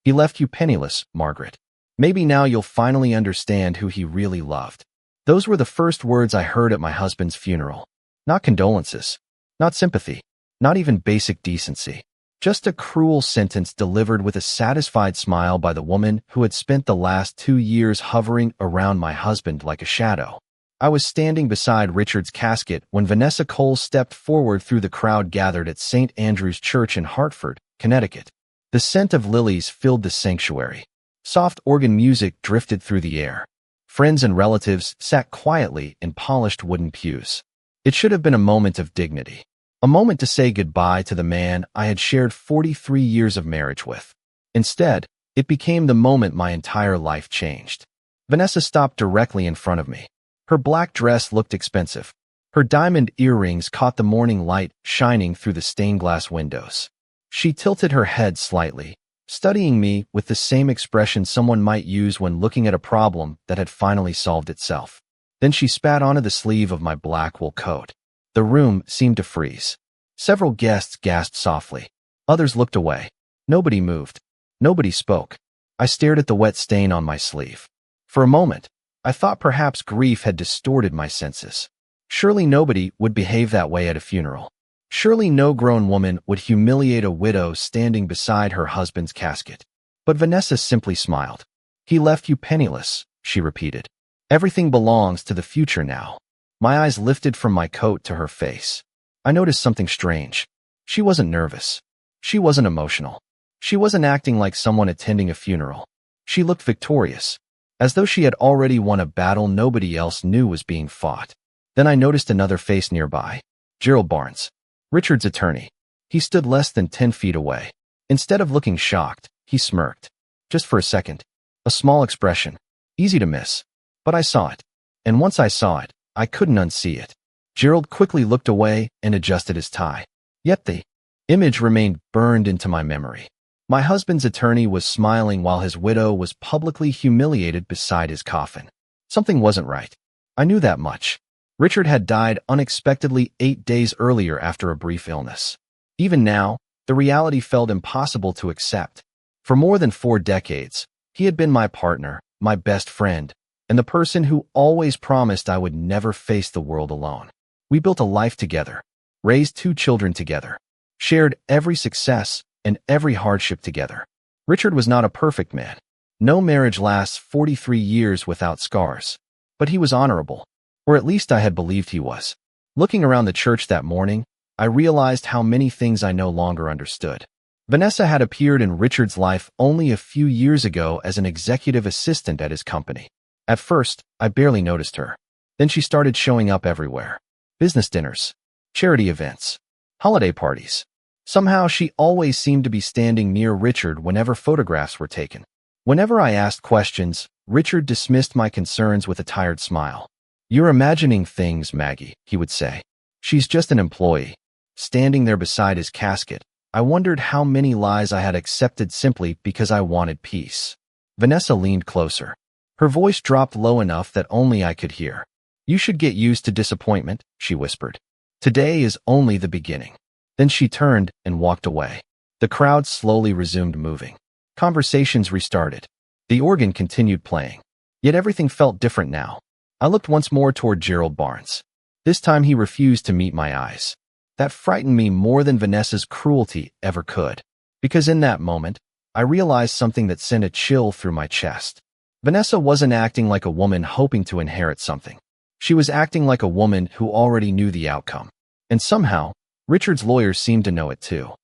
He left you penniless, Margaret. Maybe now you'll finally understand who he really loved. Those were the first words I heard at my husband's funeral. Not condolences, not sympathy, not even basic decency. Just a cruel sentence delivered with a satisfied smile by the woman who had spent the last 2 years hovering around my husband like a shadow. I was standing beside Richard's casket when Vanessa Cole stepped forward through the crowd gathered at St. Andrew's Church in Hartford, Connecticut. The scent of lilies filled the sanctuary. Soft organ music drifted through the air. Friends and relatives sat quietly in polished wooden pews. It should have been a moment of dignity. A moment to say goodbye to the man I had shared 43 years of marriage with. Instead, it became the moment my entire life changed. Vanessa stopped directly in front of me. Her black dress looked expensive. Her diamond earrings caught the morning light shining through the stained glass windows. She tilted her head slightly, studying me with the same expression someone might use when looking at a problem that had finally solved itself. Then she spat onto the sleeve of my black wool coat. The room seemed to freeze. Several guests gasped softly. Others looked away. Nobody moved. Nobody spoke. I stared at the wet stain on my sleeve. For a moment, I thought perhaps grief had distorted my senses. Surely nobody would behave that way at a funeral. Surely no grown woman would humiliate a widow standing beside her husband's casket. But Vanessa simply smiled. He left you penniless, she repeated. Everything belongs to the future now. My eyes lifted from my coat to her face. I noticed something strange. She wasn't nervous. She wasn't emotional. She wasn't acting like someone attending a funeral. She looked victorious, as though she had already won a battle nobody else knew was being fought. Then I noticed another face nearby. Gerald Barnes, Richard's attorney. He stood less than 10 feet away. Instead of looking shocked, he smirked. Just for a second. A small expression. Easy to miss. But I saw it. And once I saw it, I couldn't unsee it. Gerald quickly looked away and adjusted his tie. Yet the image remained burned into my memory. My husband's attorney was smiling while his widow was publicly humiliated beside his coffin. Something wasn't right. I knew that much. Richard had died unexpectedly 8 days earlier after a brief illness. Even now, the reality felt impossible to accept. For more than 4 decades, he had been my partner, my best friend, and the person who always promised I would never face the world alone. We built a life together, raised 2 children together, shared every success and every hardship together. Richard was not a perfect man. No marriage lasts 43 years without scars. But he was honorable, or at least I had believed he was. Looking around the church that morning, I realized how many things I no longer understood. Vanessa had appeared in Richard's life only a few years ago as an executive assistant at his company. At first, I barely noticed her. Then she started showing up everywhere. Business dinners, charity events, holiday parties. Somehow she always seemed to be standing near Richard whenever photographs were taken. Whenever I asked questions, Richard dismissed my concerns with a tired smile. "You're imagining things, Maggie," he would say. "She's just an employee." Standing there beside his casket, I wondered how many lies I had accepted simply because I wanted peace. Vanessa leaned closer. Her voice dropped low enough that only I could hear. "You should get used to disappointment," she whispered. "Today is only the beginning." Then she turned and walked away. The crowd slowly resumed moving. Conversations restarted. The organ continued playing. Yet everything felt different now. I looked once more toward Gerald Barnes. This time he refused to meet my eyes. That frightened me more than Vanessa's cruelty ever could. Because in that moment, I realized something that sent a chill through my chest. Vanessa wasn't acting like a woman hoping to inherit something. She was acting like a woman who already knew the outcome. And somehow, Richard's lawyers seemed to know it too.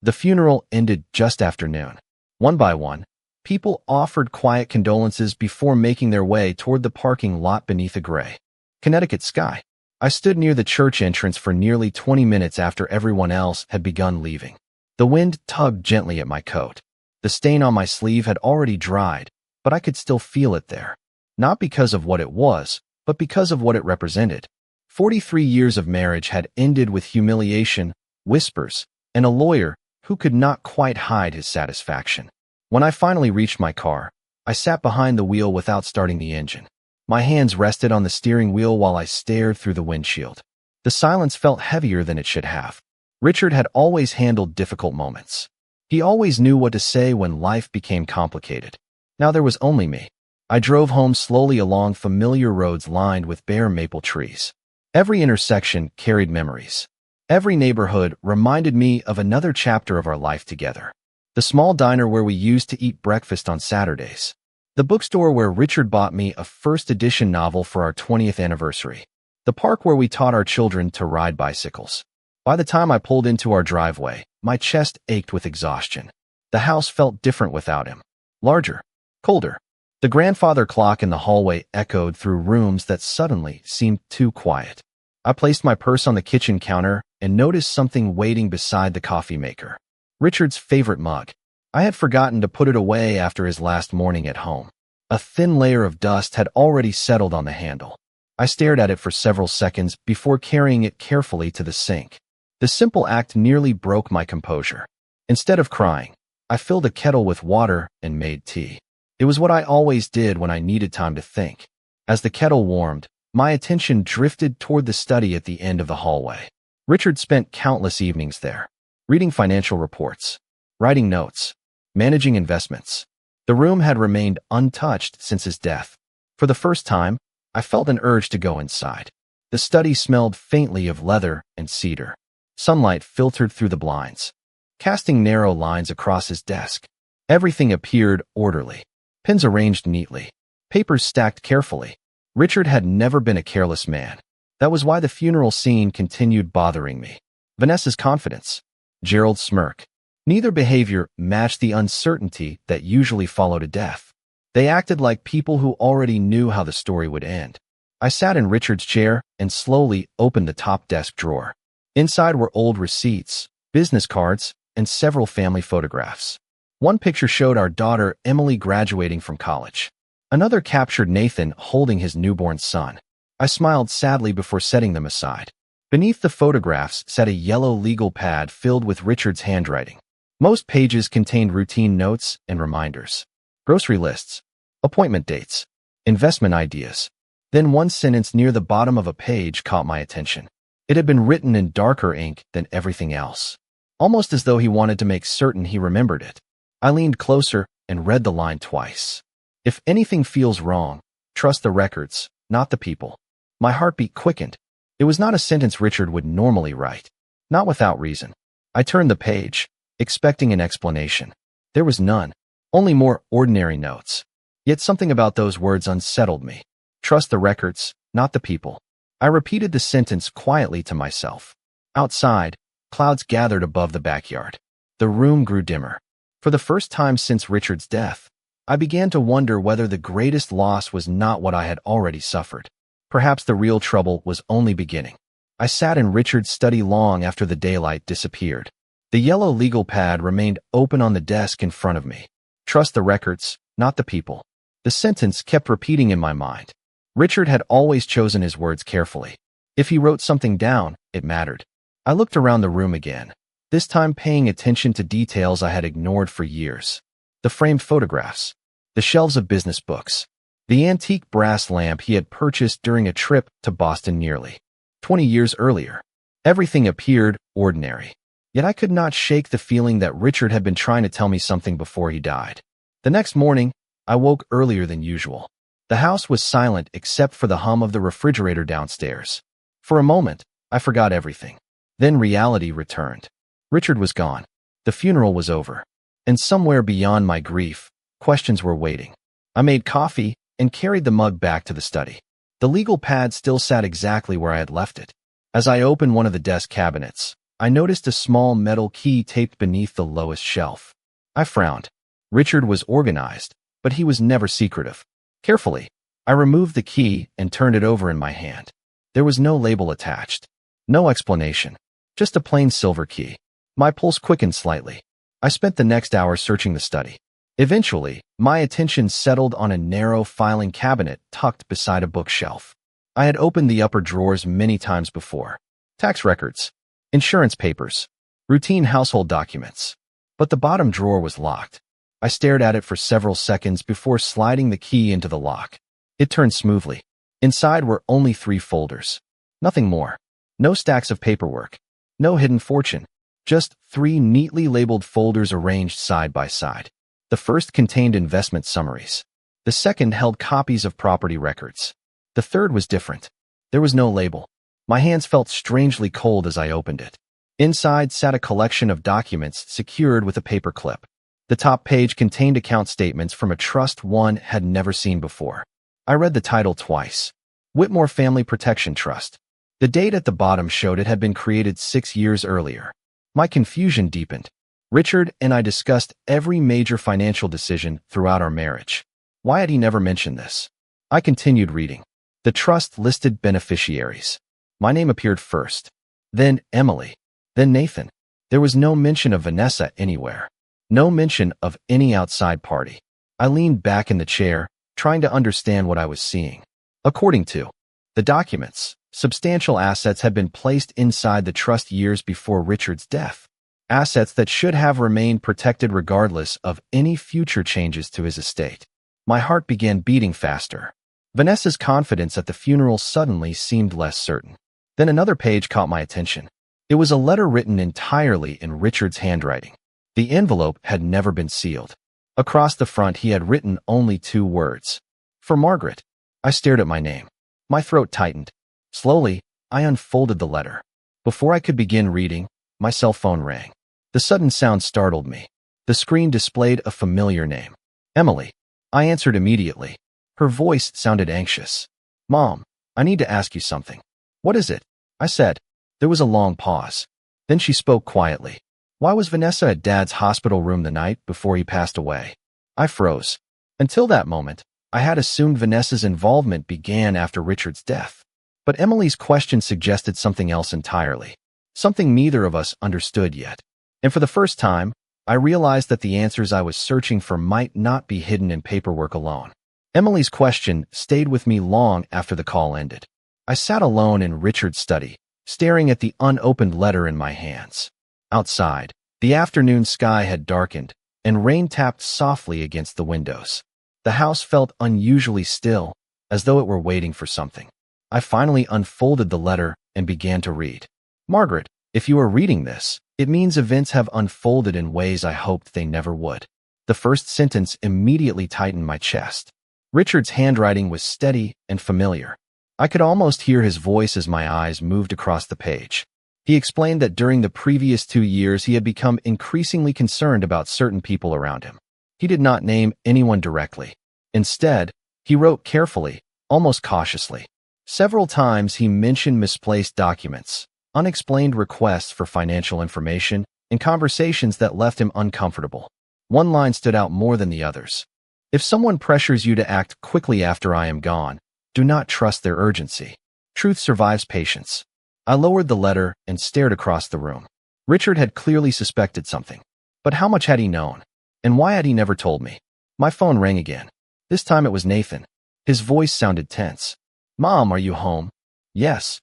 The funeral ended just after noon. One by one, people offered quiet condolences before making their way toward the parking lot beneath a gray Connecticut sky. I stood near the church entrance for nearly 20 minutes after everyone else had begun leaving. The wind tugged gently at my coat. The stain on my sleeve had already dried, but I could still feel it there. Not because of what it was, but because of what it represented. 43 years of marriage had ended with humiliation, whispers, and a lawyer who could not quite hide his satisfaction. When I finally reached my car, I sat behind the wheel without starting the engine. My hands rested on the steering wheel while I stared through the windshield. The silence felt heavier than it should have. Richard had always handled difficult moments. He always knew what to say when life became complicated. Now there was only me. I drove home slowly along familiar roads lined with bare maple trees. Every intersection carried memories. Every neighborhood reminded me of another chapter of our life together. The small diner where we used to eat breakfast on Saturdays. The bookstore where Richard bought me a first edition novel for our 20th anniversary. The park where we taught our children to ride bicycles. By the time I pulled into our driveway, my chest ached with exhaustion. The house felt different without him. Larger. Colder. The grandfather clock in the hallway echoed through rooms that suddenly seemed too quiet. I placed my purse on the kitchen counter and noticed something waiting beside the coffee maker. Richard's favorite mug. I had forgotten to put it away after his last morning at home. A thin layer of dust had already settled on the handle. I stared at it for several seconds before carrying it carefully to the sink. The simple act nearly broke my composure. Instead of crying, I filled a kettle with water and made tea. It was what I always did when I needed time to think. As the kettle warmed, my attention drifted toward the study at the end of the hallway. Richard spent countless evenings there, reading financial reports, writing notes, managing investments. The room had remained untouched since his death. For the first time, I felt an urge to go inside. The study smelled faintly of leather and cedar. Sunlight filtered through the blinds, casting narrow lines across his desk. Everything appeared orderly. Pens arranged neatly. Papers stacked carefully. Richard had never been a careless man. That was why the funeral scene continued bothering me. Vanessa's confidence. Gerald's smirk. Neither behavior matched the uncertainty that usually followed a death. They acted like people who already knew how the story would end. I sat in Richard's chair and slowly opened the top desk drawer. Inside were old receipts, business cards, and several family photographs. One picture showed our daughter Emily graduating from college. Another captured Nathan holding his newborn son. I smiled sadly before setting them aside. Beneath the photographs sat a yellow legal pad filled with Richard's handwriting. Most pages contained routine notes and reminders. Grocery lists, appointment dates, investment ideas. Then one sentence near the bottom of a page caught my attention. It had been written in darker ink than everything else, almost as though he wanted to make certain he remembered it. I leaned closer and read the line twice. If anything feels wrong, trust the records, not the people. My heartbeat quickened. It was not a sentence Richard would normally write. Not without reason. I turned the page, expecting an explanation. There was none, only more ordinary notes. Yet something about those words unsettled me. Trust the records, not the people. I repeated the sentence quietly to myself. Outside, clouds gathered above the backyard. The room grew dimmer. For the first time since Richard's death, I began to wonder whether the greatest loss was not what I had already suffered. Perhaps the real trouble was only beginning. I sat in Richard's study long after the daylight disappeared. The yellow legal pad remained open on the desk in front of me. Trust the records, not the people. The sentence kept repeating in my mind. Richard had always chosen his words carefully. If he wrote something down, it mattered. I looked around the room again, this time paying attention to details I had ignored for years. The framed photographs, the shelves of business books, the antique brass lamp he had purchased during a trip to Boston nearly 20 years earlier. Everything appeared ordinary. Yet I could not shake the feeling that Richard had been trying to tell me something before he died. The next morning, I woke earlier than usual. The house was silent except for the hum of the refrigerator downstairs. For a moment, I forgot everything. Then reality returned. Richard was gone. The funeral was over. And somewhere beyond my grief, questions were waiting. I made coffee and carried the mug back to the study. The legal pad still sat exactly where I had left it. As I opened one of the desk cabinets, I noticed a small metal key taped beneath the lowest shelf. I frowned. Richard was organized, but he was never secretive. Carefully, I removed the key and turned it over in my hand. There was no label attached. No explanation. Just a plain silver key. My pulse quickened slightly. I spent the next hour searching the study. Eventually, my attention settled on a narrow filing cabinet tucked beside a bookshelf. I had opened the upper drawers many times before. Tax records, insurance papers, routine household documents. But the bottom drawer was locked. I stared at it for several seconds before sliding the key into the lock. It turned smoothly. Inside were only 3 folders. Nothing more. No stacks of paperwork. No hidden fortune. Just 3 neatly labeled folders arranged side by side. The first contained investment summaries. The second held copies of property records. The third was different. There was no label. My hands felt strangely cold as I opened it. Inside sat a collection of documents secured with a paper clip. The top page contained account statements from a trust one had never seen before. I read the title twice. Whitmore Family Protection Trust. The date at the bottom showed it had been created 6 years earlier. My confusion deepened. Richard and I discussed every major financial decision throughout our marriage. Why had he never mentioned this? I continued reading. The trust listed beneficiaries. My name appeared first. Then Emily. Then Nathan. There was no mention of Vanessa anywhere. No mention of any outside party. I leaned back in the chair, trying to understand what I was seeing. According to the documents, substantial assets had been placed inside the trust years before Richard's death. Assets that should have remained protected regardless of any future changes to his estate. My heart began beating faster. Vanessa's confidence at the funeral suddenly seemed less certain. Then another page caught my attention. It was a letter written entirely in Richard's handwriting. The envelope had never been sealed. Across the front he had written only 2 words. For Margaret. I stared at my name. My throat tightened. Slowly, I unfolded the letter. Before I could begin reading, my cell phone rang. The sudden sound startled me. The screen displayed a familiar name. Emily. I answered immediately. Her voice sounded anxious. Mom, I need to ask you something. What is it? I said. There was a long pause. Then she spoke quietly. Why was Vanessa at Dad's hospital room the night before he passed away? I froze. Until that moment, I had assumed Vanessa's involvement began after Richard's death. But Emily's question suggested something else entirely. Something neither of us understood yet. And for the first time, I realized that the answers I was searching for might not be hidden in paperwork alone. Emily's question stayed with me long after the call ended. I sat alone in Richard's study, staring at the unopened letter in my hands. Outside, the afternoon sky had darkened, and rain tapped softly against the windows. The house felt unusually still, as though it were waiting for something. I finally unfolded the letter and began to read. Margaret, if you are reading this, it means events have unfolded in ways I hoped they never would. The first sentence immediately tightened my chest. Richard's handwriting was steady and familiar. I could almost hear his voice as my eyes moved across the page. He explained that during the previous 2 years he had become increasingly concerned about certain people around him. He did not name anyone directly. Instead, he wrote carefully, almost cautiously. Several times he mentioned misplaced documents, unexplained requests for financial information, and conversations that left him uncomfortable. One line stood out more than the others. If someone pressures you to act quickly after I am gone, do not trust their urgency. Truth survives patience. I lowered the letter and stared across the room. Richard had clearly suspected something. But how much had he known? And why had he never told me? My phone rang again. This time it was Nathan. His voice sounded tense. Mom, are you home? Yes.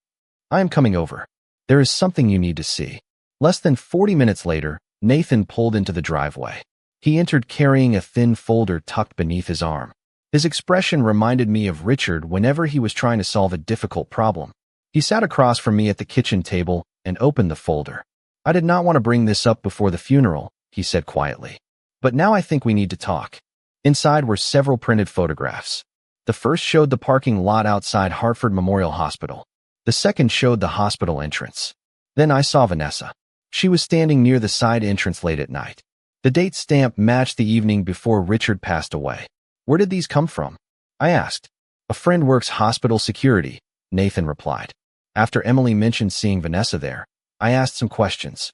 I am coming over. There is something you need to see. Less than 40 minutes later, Nathan pulled into the driveway. He entered carrying a thin folder tucked beneath his arm. His expression reminded me of Richard whenever he was trying to solve a difficult problem. He sat across from me at the kitchen table and opened the folder. I did not want to bring this up before the funeral, he said quietly. But now I think we need to talk. Inside were several printed photographs. The first showed the parking lot outside Hartford Memorial Hospital. The second showed the hospital entrance. Then I saw Vanessa. She was standing near the side entrance late at night. The date stamp matched the evening before Richard passed away. Where did these come from? I asked. A friend works hospital security, Nathan replied. After Emily mentioned seeing Vanessa there, I asked some questions.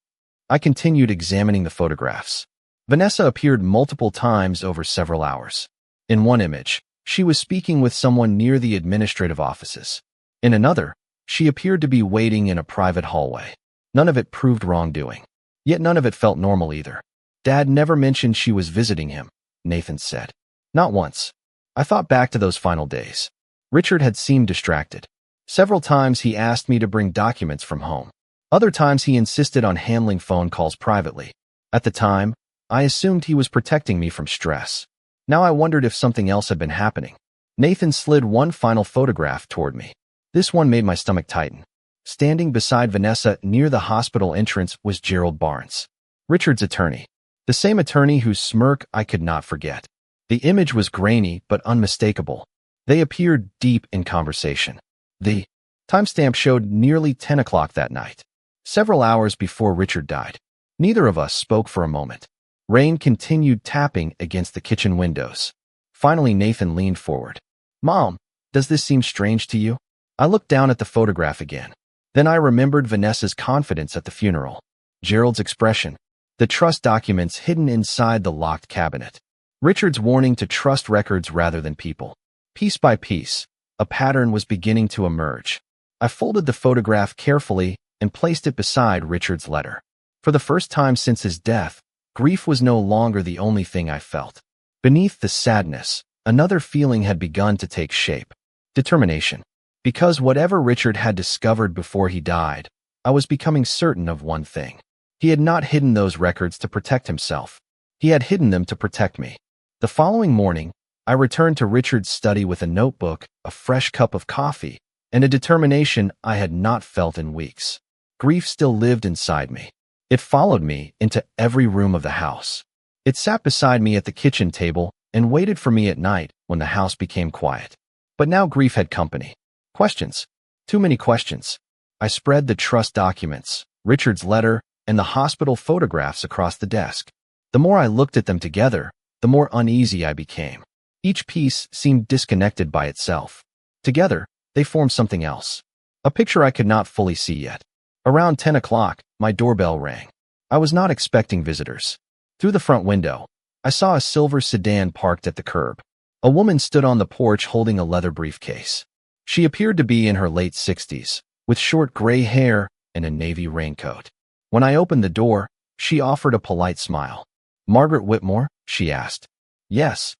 I continued examining the photographs. Vanessa appeared multiple times over several hours. In one image, she was speaking with someone near the administrative offices. In another, she appeared to be waiting in a private hallway. None of it proved wrongdoing. Yet none of it felt normal either. Dad never mentioned she was visiting him, Nathan said. Not once. I thought back to those final days. Richard had seemed distracted. Several times he asked me to bring documents from home. Other times he insisted on handling phone calls privately. At the time, I assumed he was protecting me from stress. Now I wondered if something else had been happening. Nathan slid one final photograph toward me. This one made my stomach tighten. Standing beside Vanessa near the hospital entrance was Gerald Barnes, Richard's attorney, the same attorney whose smirk I could not forget. The image was grainy but unmistakable. They appeared deep in conversation. The timestamp showed nearly 10 o'clock that night, several hours before Richard died. Neither of us spoke for a moment. Rain continued tapping against the kitchen windows. Finally, Nathan leaned forward. "Mom, does this seem strange to you?" I looked down at the photograph again. Then I remembered Vanessa's confidence at the funeral, Gerald's expression, the trust documents hidden inside the locked cabinet, Richard's warning to trust records rather than people. Piece by piece, a pattern was beginning to emerge. I folded the photograph carefully and placed it beside Richard's letter. For the first time since his death, grief was no longer the only thing I felt. Beneath the sadness, another feeling had begun to take shape. Determination. Because whatever Richard had discovered before he died, I was becoming certain of one thing. He had not hidden those records to protect himself. He had hidden them to protect me. The following morning, I returned to Richard's study with a notebook, a fresh cup of coffee, and a determination I had not felt in weeks. Grief still lived inside me. It followed me into every room of the house. It sat beside me at the kitchen table and waited for me at night when the house became quiet. But now grief had company. Questions. Too many questions. I spread the trust documents, Richard's letter, and the hospital photographs across the desk. The more I looked at them together, the more uneasy I became. Each piece seemed disconnected by itself. Together, they formed something else. A picture I could not fully see yet. Around 10 o'clock, my doorbell rang. I was not expecting visitors. Through the front window, I saw a silver sedan parked at the curb. A woman stood on the porch holding a leather briefcase. She appeared to be in her late 60s, with short gray hair and a navy raincoat. When I opened the door, she offered a polite smile. "Margaret Whitmore?" she asked. "Yes.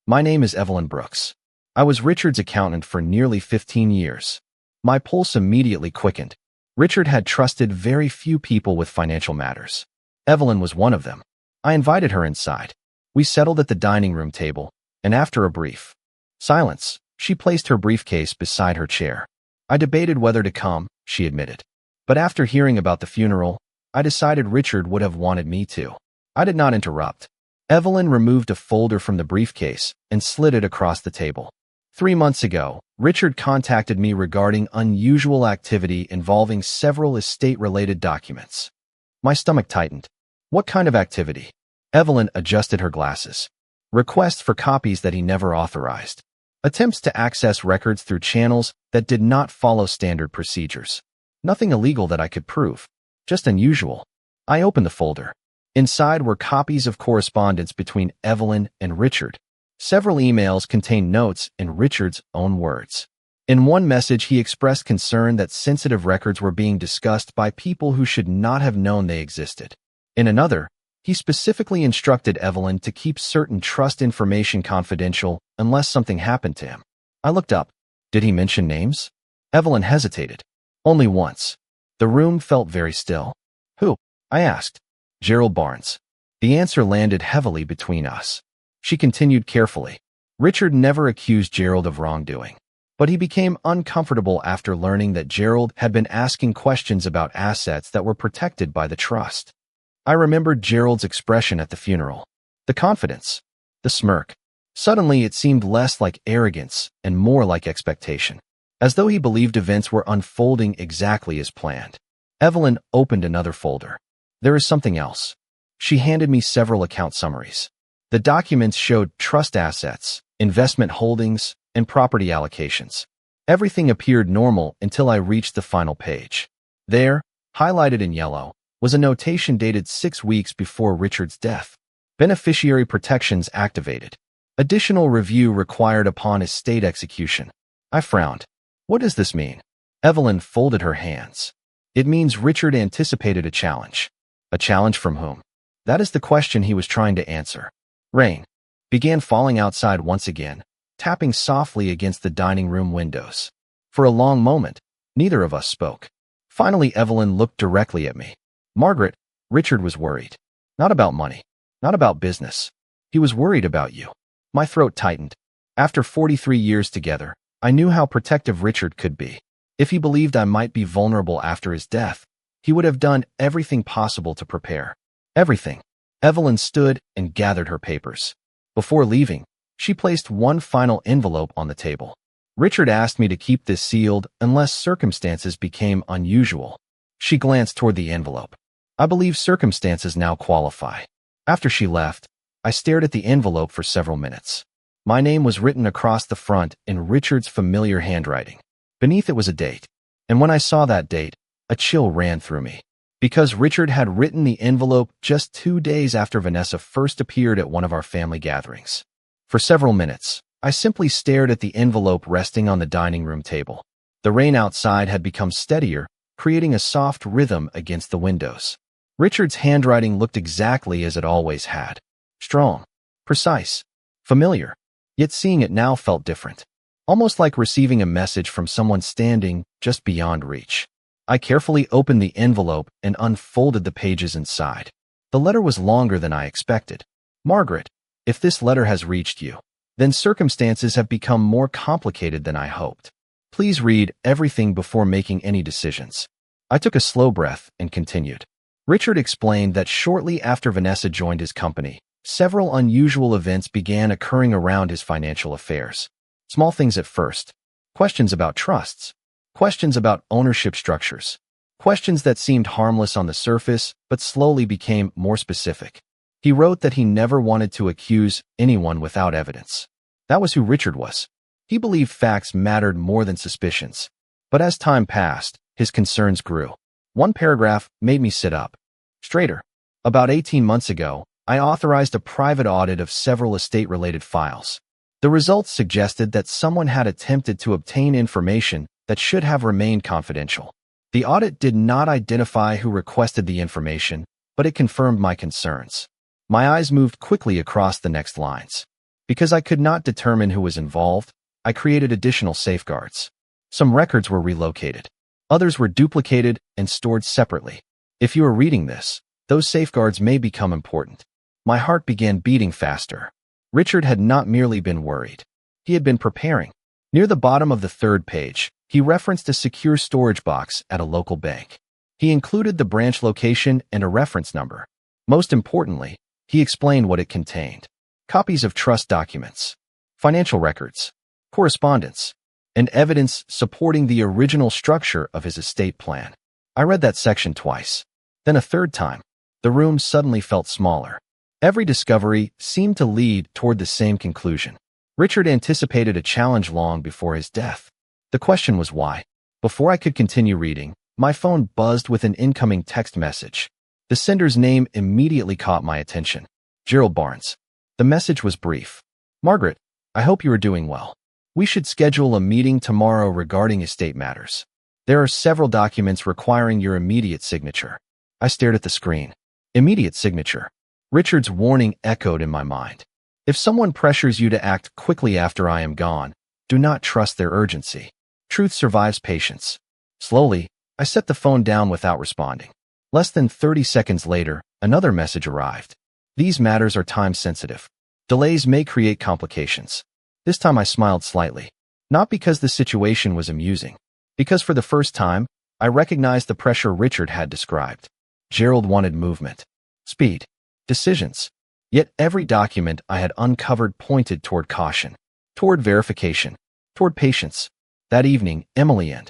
My name is Evelyn Brooks. I was Richard's accountant for nearly 15 years. My pulse immediately quickened. Richard had trusted very few people with financial matters. Evelyn was one of them. I invited her inside. We settled at the dining room table, and after a brief silence, she placed her briefcase beside her chair. "I debated whether to come," she admitted. "But after hearing about the funeral, I decided Richard would have wanted me to." I did not interrupt. Evelyn removed a folder from the briefcase and slid it across the table. 3 months ago, Richard contacted me regarding unusual activity involving several estate-related documents. My stomach tightened. "What kind of activity?" Evelyn adjusted her glasses. "Requests for copies that he never authorized. Attempts to access records through channels that did not follow standard procedures. Nothing illegal that I could prove. Just unusual." I opened the folder. Inside were copies of correspondence between Evelyn and Richard. Several emails contained notes in Richard's own words. In one message, he expressed concern that sensitive records were being discussed by people who should not have known they existed. In another, he specifically instructed Evelyn to keep certain trust information confidential unless something happened to him. I looked up. Did he mention names? Evelyn hesitated. "Only once." The room felt very still. "Who?" I asked. "Gerald Barnes." The answer landed heavily between us. She continued carefully. "Richard never accused Gerald of wrongdoing, but he became uncomfortable after learning that Gerald had been asking questions about assets that were protected by the trust." I remembered Gerald's expression at the funeral. The confidence. The smirk. Suddenly, it seemed less like arrogance and more like expectation, as though he believed events were unfolding exactly as planned. Evelyn opened another folder. "There is something else." She handed me several account summaries. The documents showed trust assets, investment holdings, and property allocations. Everything appeared normal until I reached the final page. There, highlighted in yellow, was a notation dated 6 weeks before Richard's death. Beneficiary protections activated. Additional review required upon estate execution. I frowned. What does this mean? Evelyn folded her hands. It means Richard anticipated a challenge. A challenge from whom? That is the question he was trying to answer. Rain began falling outside once again, tapping softly against the dining room windows. For a long moment, neither of us spoke. Finally, Evelyn looked directly at me. "Margaret, Richard was worried. Not about money. Not about business. He was worried about you." My throat tightened. After 43 years together, I knew how protective Richard could be. If he believed I might be vulnerable after his death, he would have done everything possible to prepare. Everything. Evelyn stood and gathered her papers. Before leaving, she placed one final envelope on the table. Richard asked me to keep this sealed unless circumstances became unusual. She glanced toward the envelope. I believe circumstances now qualify. After she left, I stared at the envelope for several minutes. My name was written across the front in Richard's familiar handwriting. Beneath it was a date. And when I saw that date, a chill ran through me. Because Richard had written the envelope just 2 days after Vanessa first appeared at one of our family gatherings. For several minutes, I simply stared at the envelope resting on the dining room table. The rain outside had become steadier, creating a soft rhythm against the windows. Richard's handwriting looked exactly as it always had. Strong, precise, familiar. Yet seeing it now felt different. Almost like receiving a message from someone standing just beyond reach. I carefully opened the envelope and unfolded the pages inside. The letter was longer than I expected. Margaret, if this letter has reached you, then circumstances have become more complicated than I hoped. Please read everything before making any decisions. I took a slow breath and continued. Richard explained that shortly after Vanessa joined his company, several unusual events began occurring around his financial affairs. Small things at first. Questions about trusts. Questions about ownership structures. Questions that seemed harmless on the surface, but slowly became more specific. He wrote that he never wanted to accuse anyone without evidence. That was who Richard was. He believed facts mattered more than suspicions. But as time passed, his concerns grew. One paragraph made me sit up straighter. About 18 months ago, I authorized a private audit of several estate-related files. The results suggested that someone had attempted to obtain information that should have remained confidential. The audit did not identify who requested the information, but it confirmed my concerns. My eyes moved quickly across the next lines. Because I could not determine who was involved, I created additional safeguards. Some records were relocated. Others were duplicated and stored separately. If you are reading this, those safeguards may become important. My heart began beating faster. Richard had not merely been worried. He had been preparing. Near the bottom of the 3rd page, he referenced a secure storage box at a local bank. He included the branch location and a reference number. Most importantly, he explained what it contained. Copies of trust documents, financial records, correspondence, and evidence supporting the original structure of his estate plan. I read that section twice. Then a 3rd time. The room suddenly felt smaller. Every discovery seemed to lead toward the same conclusion. Richard anticipated a challenge long before his death. The question was why. Before I could continue reading, my phone buzzed with an incoming text message. The sender's name immediately caught my attention. Gerald Barnes. The message was brief. Margaret, I hope you are doing well. We should schedule a meeting tomorrow regarding estate matters. There are several documents requiring your immediate signature. I stared at the screen. Immediate signature. Richard's warning echoed in my mind. If someone pressures you to act quickly after I am gone, do not trust their urgency. Truth survives patience. Slowly, I set the phone down without responding. Less than 30 seconds later, another message arrived. These matters are time-sensitive. Delays may create complications. This time I smiled slightly. Not because the situation was amusing. Because for the first time, I recognized the pressure Richard had described. Gerald wanted movement. Speed. Decisions. Yet every document I had uncovered pointed toward caution. Toward verification. Toward patience. That evening, Emily and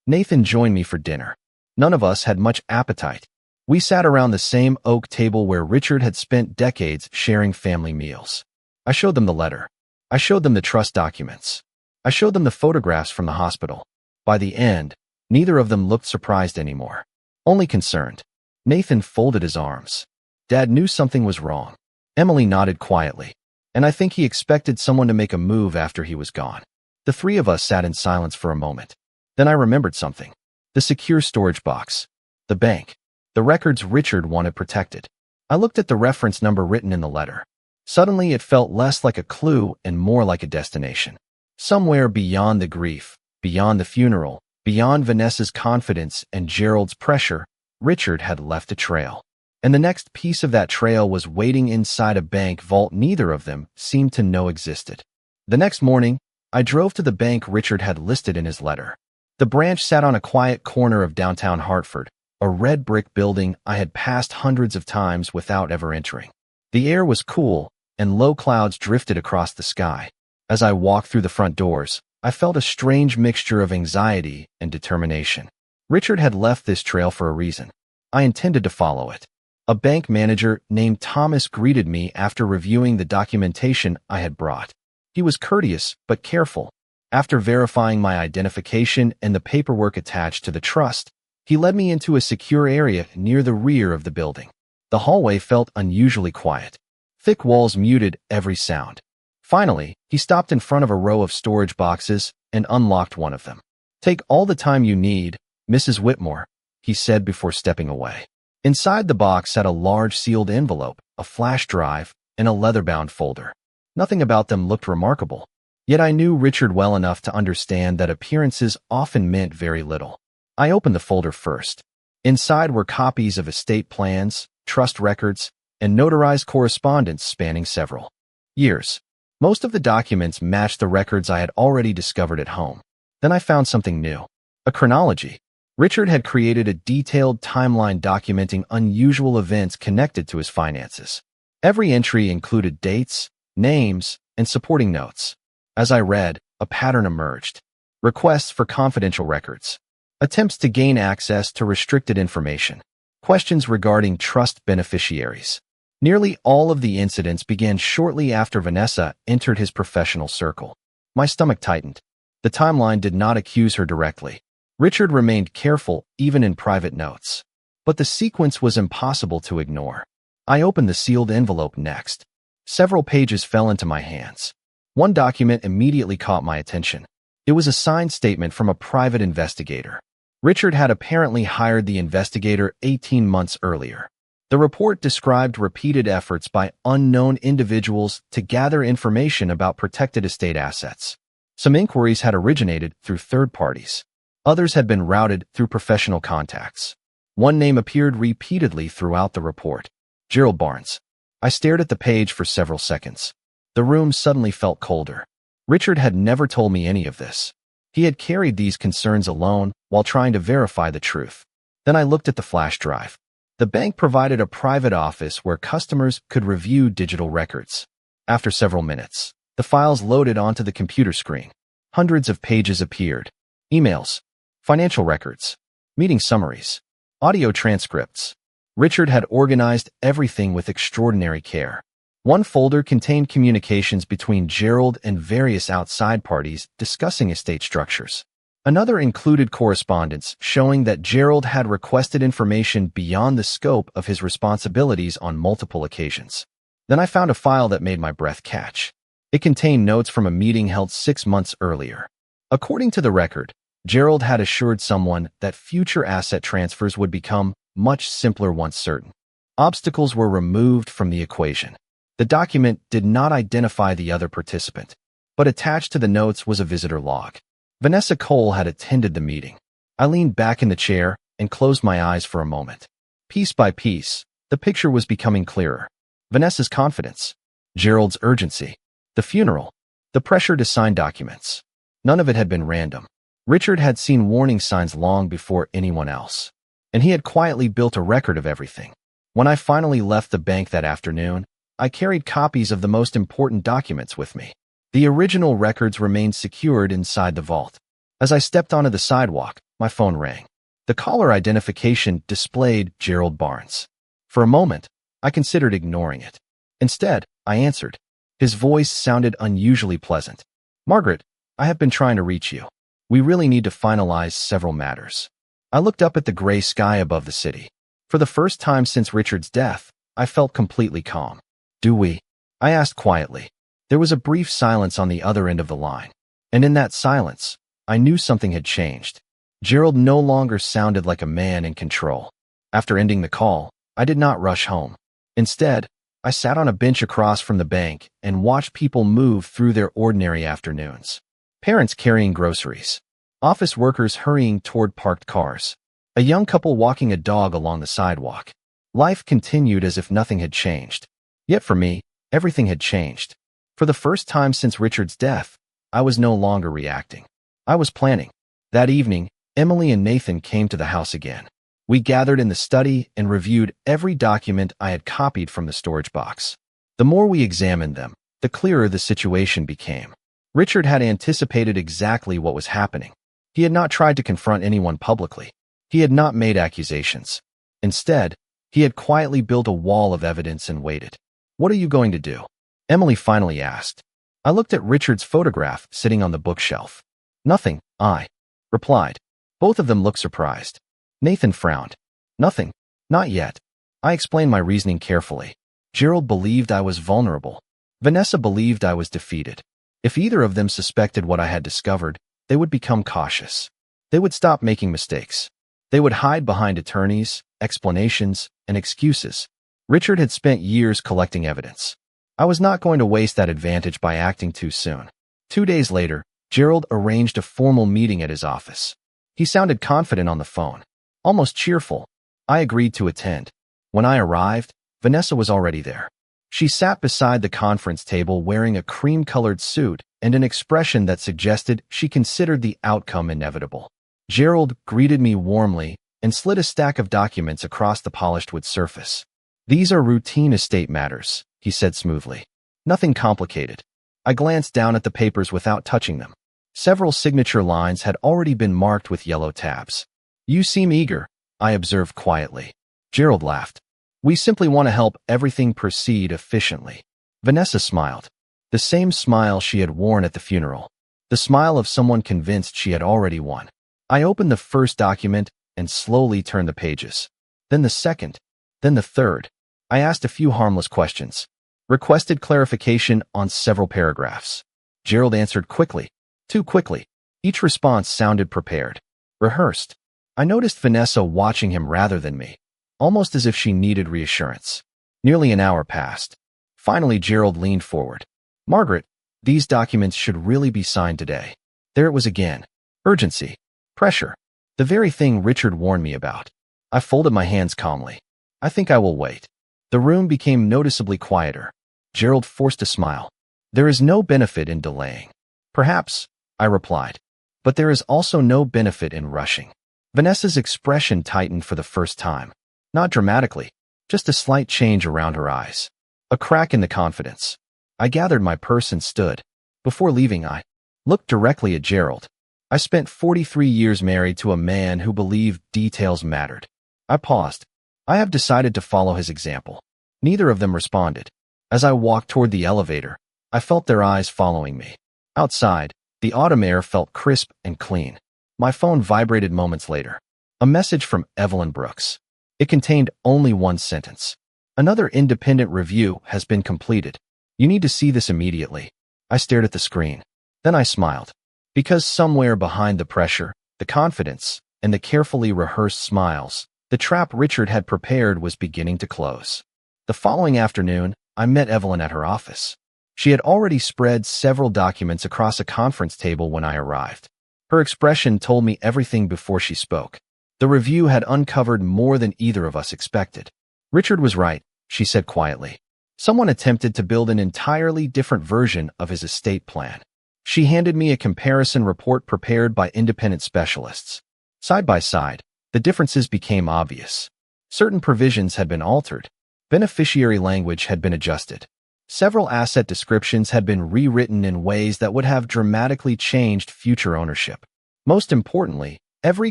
Nathan joined me for dinner. None of us had much appetite. We sat around the same oak table where Richard had spent decades sharing family meals. I showed them the letter. I showed them the trust documents. I showed them the photographs from the hospital. By the end, neither of them looked surprised anymore. Only concerned. Nathan folded his arms. Dad knew something was wrong. Emily nodded quietly. And I think he expected someone to make a move after he was gone. The 3 of us sat in silence for a moment. Then I remembered something. The secure storage box. The bank. The records Richard wanted protected. I looked at the reference number written in the letter. Suddenly it felt less like a clue and more like a destination. Somewhere beyond the grief, beyond the funeral, beyond Vanessa's confidence and Gerald's pressure, Richard had left a trail. And the next piece of that trail was waiting inside a bank vault neither of them seemed to know existed. The next morning, I drove to the bank Richard had listed in his letter. The branch sat on a quiet corner of downtown Hartford, a red brick building I had passed hundreds of times without ever entering. The air was cool, and low clouds drifted across the sky. As I walked through the front doors, I felt a strange mixture of anxiety and determination. Richard had left this trail for a reason. I intended to follow it. A bank manager named Thomas greeted me after reviewing the documentation I had brought. He was courteous but careful. After verifying my identification and the paperwork attached to the trust, he led me into a secure area near the rear of the building. The hallway felt unusually quiet. Thick walls muted every sound. Finally, he stopped in front of a row of storage boxes and unlocked one of them. "Take all the time you need, Mrs. Whitmore," he said before stepping away. Inside the box sat a large sealed envelope, a flash drive, and a leather-bound folder. Nothing about them looked remarkable. Yet I knew Richard well enough to understand that appearances often meant very little. I opened the folder first. Inside were copies of estate plans, trust records, and notarized correspondence spanning several years. Most of the documents matched the records I had already discovered at home. Then I found something new. A chronology. Richard had created a detailed timeline documenting unusual events connected to his finances. Every entry included dates, names, and supporting notes. As I read, a pattern emerged. Requests for confidential records. Attempts to gain access to restricted information. Questions regarding trust beneficiaries. Nearly all of the incidents began shortly after Vanessa entered his professional circle. My stomach tightened. The timeline did not accuse her directly. Richard remained careful, even in private notes. But the sequence was impossible to ignore. I opened the sealed envelope next. Several pages fell into my hands. One document immediately caught my attention. It was a signed statement from a private investigator. Richard had apparently hired the investigator 18 months earlier. The report described repeated efforts by unknown individuals to gather information about protected estate assets. Some inquiries had originated through third parties. Others had been routed through professional contacts. One name appeared repeatedly throughout the report: Gerald Barnes. I stared at the page for several seconds. The room suddenly felt colder. Richard had never told me any of this. He had carried these concerns alone while trying to verify the truth. Then I looked at the flash drive. The bank provided a private office where customers could review digital records. After several minutes, the files loaded onto the computer screen. Hundreds of pages appeared. Emails, financial records, meeting summaries, audio transcripts. Richard had organized everything with extraordinary care. One folder contained communications between Gerald and various outside parties discussing estate structures. Another included correspondence showing that Gerald had requested information beyond the scope of his responsibilities on multiple occasions. Then I found a file that made my breath catch. It contained notes from a meeting held 6 months earlier. According to the record, Gerald had assured someone that future asset transfers would become much simpler once certain. Obstacles were removed from the equation. The document did not identify the other participant, but attached to the notes was a visitor log. Vanessa Cole had attended the meeting. I leaned back in the chair and closed my eyes for a moment. Piece by piece, the picture was becoming clearer. Vanessa's confidence, Gerald's urgency, the funeral, the pressure to sign documents. None of it had been random. Richard had seen warning signs long before anyone else, and he had quietly built a record of everything. When I finally left the bank that afternoon, I carried copies of the most important documents with me. The original records remained secured inside the vault. As I stepped onto the sidewalk, my phone rang. The caller identification displayed Gerald Barnes. For a moment, I considered ignoring it. Instead, I answered. His voice sounded unusually pleasant. "Margaret, I have been trying to reach you. We really need to finalize several matters." I looked up at the gray sky above the city. For the first time since Richard's death, I felt completely calm. "Do we?" I asked quietly. There was a brief silence on the other end of the line, and in that silence, I knew something had changed. Gerald no longer sounded like a man in control. After ending the call, I did not rush home. Instead, I sat on a bench across from the bank and watched people move through their ordinary afternoons. Parents carrying groceries, office workers hurrying toward parked cars, a young couple walking a dog along the sidewalk. Life continued as if nothing had changed. Yet for me, everything had changed. For the first time since Richard's death, I was no longer reacting. I was planning. That evening, Emily and Nathan came to the house again. We gathered in the study and reviewed every document I had copied from the storage box. The more we examined them, the clearer the situation became. Richard had anticipated exactly what was happening. He had not tried to confront anyone publicly. He had not made accusations. Instead, he had quietly built a wall of evidence and waited. "What are you going to do?" Emily finally asked. I looked at Richard's photograph sitting on the bookshelf. "Nothing," I replied. Both of them looked surprised. Nathan frowned. "Nothing. Not yet." I explained my reasoning carefully. Gerald believed I was vulnerable. Vanessa believed I was defeated. If either of them suspected what I had discovered, they would become cautious. They would stop making mistakes. They would hide behind attorneys, explanations, and excuses. Richard had spent years collecting evidence. I was not going to waste that advantage by acting too soon. 2 days later, Gerald arranged a formal meeting at his office. He sounded confident on the phone, almost cheerful. I agreed to attend. When I arrived, Vanessa was already there. She sat beside the conference table wearing a cream-colored suit and an expression that suggested she considered the outcome inevitable. Gerald greeted me warmly and slid a stack of documents across the polished wood surface. "These are routine estate matters," he said smoothly. "Nothing complicated." I glanced down at the papers without touching them. Several signature lines had already been marked with yellow tabs. "You seem eager," I observed quietly. Gerald laughed. "We simply want to help everything proceed efficiently." Vanessa smiled. The same smile she had worn at the funeral. The smile of someone convinced she had already won. I opened the first document and slowly turned the pages. Then the second. Then the third. I asked a few harmless questions. Requested clarification on several paragraphs. Gerald answered quickly. Too quickly. Each response sounded prepared. Rehearsed. I noticed Vanessa watching him rather than me, almost as if she needed reassurance. Nearly an hour passed. Finally, Gerald leaned forward. "Margaret, these documents should really be signed today." There it was again. Urgency. Pressure. The very thing Richard warned me about. I folded my hands calmly. "I think I will wait." The room became noticeably quieter. Gerald forced a smile. "There is no benefit in delaying." "Perhaps," I replied. "But there is also no benefit in rushing." Vanessa's expression tightened for the first time. Not dramatically, just a slight change around her eyes. A crack in the confidence. I gathered my purse and stood. Before leaving, I looked directly at Gerald. I spent 43 years married to a man who believed details mattered. I paused. I have decided to follow his example. Neither of them responded. As I walked toward the elevator, I felt their eyes following me. Outside, the autumn air felt crisp and clean. My phone vibrated moments later. A message from Evelyn Brooks. It contained only one sentence. "Another independent review has been completed. You need to see this immediately." I stared at the screen. Then I smiled. Because somewhere behind the pressure, the confidence, and the carefully rehearsed smiles, the trap Richard had prepared was beginning to close. The following afternoon, I met Evelyn at her office. She had already spread several documents across a conference table when I arrived. Her expression told me everything before she spoke. The review had uncovered more than either of us expected. "Richard was right," she said quietly. "Someone attempted to build an entirely different version of his estate plan." She handed me a comparison report prepared by independent specialists. Side by side, the differences became obvious. Certain provisions had been altered. Beneficiary language had been adjusted. Several asset descriptions had been rewritten in ways that would have dramatically changed future ownership. Most importantly, every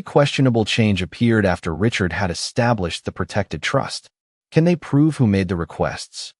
questionable change appeared after Richard had established the protected trust. "Can they prove who made the requests?"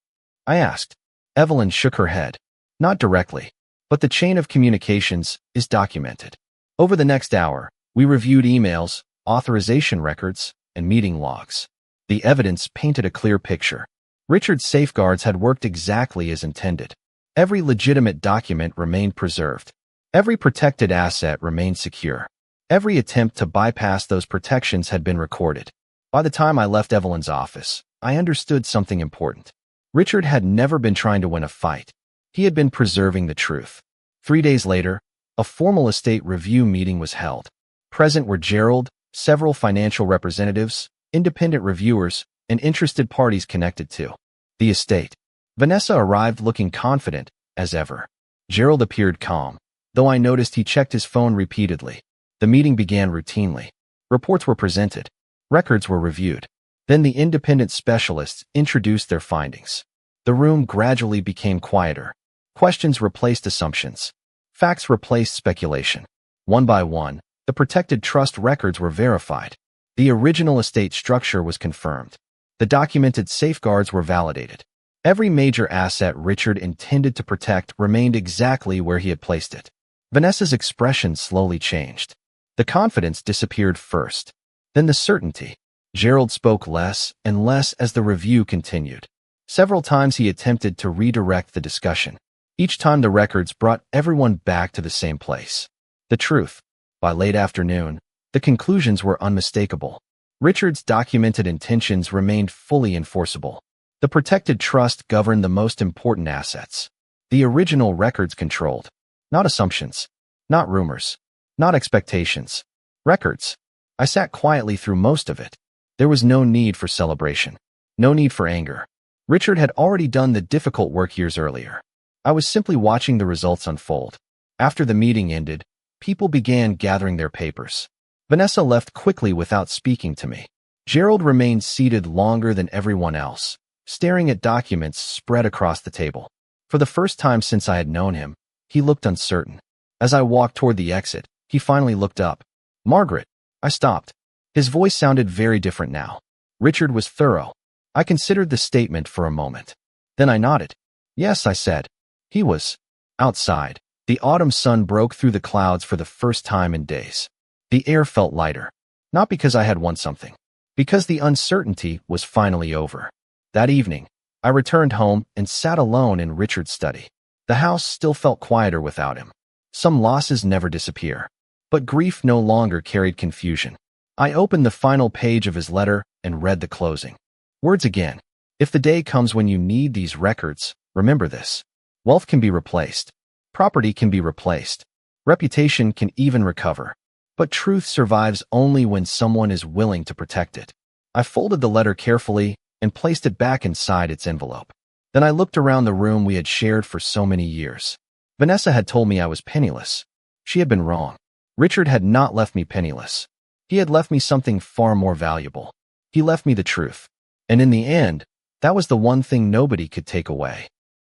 I asked. Evelyn shook her head. "Not directly, but the chain of communications is documented." Over the next hour, we reviewed emails, authorization records, and meeting logs. The evidence painted a clear picture. Richard's safeguards had worked exactly as intended. Every legitimate document remained preserved. Every protected asset remained secure. Every attempt to bypass those protections had been recorded. By the time I left Evelyn's office, I understood something important. Richard had never been trying to win a fight. He had been preserving the truth. 3 days later, a formal estate review meeting was held. Present were Gerald, several financial representatives, independent reviewers, and interested parties connected to the estate. Vanessa arrived looking confident, as ever. Gerald appeared calm, though I noticed he checked his phone repeatedly. The meeting began routinely. Reports were presented. Records were reviewed. Then the independent specialists introduced their findings. The room gradually became quieter. Questions replaced assumptions. Facts replaced speculation. One by one, the protected trust records were verified. The original estate structure was confirmed. The documented safeguards were validated. Every major asset Richard intended to protect remained exactly where he had placed it. Vanessa's expression slowly changed. The confidence disappeared first. Then the certainty. Gerald spoke less and less as the review continued. Several times he attempted to redirect the discussion. Each time the records brought everyone back to the same place. The truth. By late afternoon, the conclusions were unmistakable. Richard's documented intentions remained fully enforceable. The protected trust governed the most important assets. The original records controlled. Not assumptions. Not rumors. Not expectations. Records. I sat quietly through most of it. There was no need for celebration. No need for anger. Richard had already done the difficult work years earlier. I was simply watching the results unfold. After the meeting ended, people began gathering their papers. Vanessa left quickly without speaking to me. Gerald remained seated longer than everyone else, staring at documents spread across the table. For the first time since I had known him, he looked uncertain. As I walked toward the exit, he finally looked up. "Margaret." I stopped. His voice sounded very different now. Richard was thorough. I considered the statement for a moment. Then I nodded. "Yes," I said. He was. Outside, the autumn sun broke through the clouds for the first time in days. The air felt lighter. Not because I had won something. Because the uncertainty was finally over. That evening, I returned home and sat alone in Richard's study. The house still felt quieter without him. Some losses never disappear. But grief no longer carried confusion. I opened the final page of his letter and read the closing. Words again. If the day comes when you need these records, remember this. Wealth can be replaced. Property can be replaced. Reputation can even recover. But truth survives only when someone is willing to protect it. I folded the letter carefully and placed it back inside its envelope. Then I looked around the room we had shared for so many years. Vanessa had told me I was penniless. She had been wrong. Richard had not left me penniless. He had left me something far more valuable. He left me the truth. And in the end, that was the one thing nobody could take away.